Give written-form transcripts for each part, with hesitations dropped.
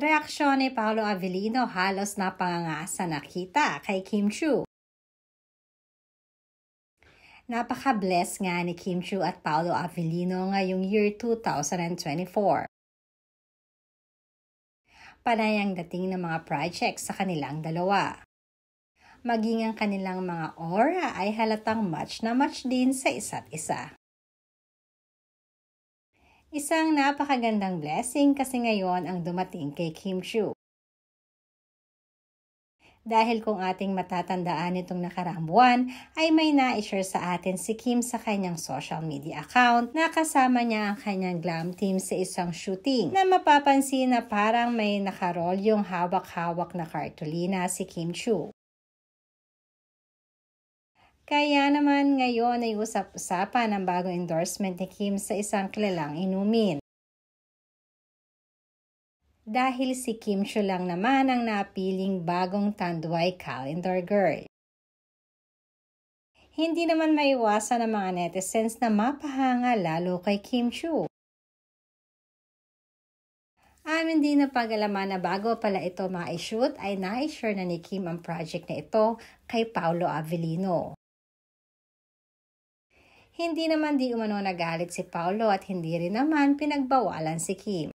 Reaksyon ni Paolo Avellino halos napangangasa na kita kay Kim Chiu. Napaka-bless nga ni Kim Chiu at Paolo Avellino ngayong year 2024. Panay ang dating ng mga projects sa kanilang dalawa. Maging ang kanilang mga aura ay halatang match na match din sa isa't isa. Isang napakagandang blessing kasi ngayon ang dumating kay Kim Chiu. Dahil kung ating matatandaan itong nakaraang buwan, ay may na-share sa atin si Kim sa kanyang social media account na kasama niya ang kanyang glam team sa isang shooting na mapapansin na parang may nakarol yung hawak-hawak na kartulina si Kim Chiu. Kaya naman ngayon ay usap-usapan ang bagong endorsement ni Kim sa isang kilalang inumin. Dahil si Kim Chiu lang naman ang napiling bagong Tanduay calendar girl. Hindi naman maiwasan ng mga netizens na mapahanga lalo kay Kim Chiu. Amin din na pag-alaman na bago pala ito ma-shoot ay na-share na ni Kim ang project na ito kay Paolo Avellino. Hindi naman di umano nagalit si Paolo at hindi rin naman pinagbawalan si Kim.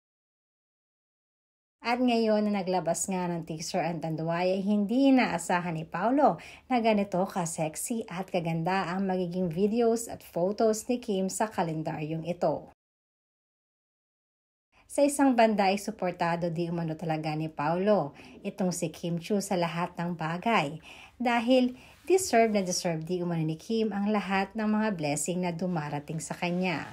At ngayon na naglabas nga ng teaser ang Tanduay ay hindi inaasahan ni Paolo na ganito ka-sexy at kaganda ang magiging videos at photos ni Kim sa kalendaryong ito. Sa isang banda ay suportado di umano talaga ni Paolo itong si Kim Chiu sa lahat ng bagay dahil deserve di umano ni Kim ang lahat ng mga blessing na dumarating sa kanya.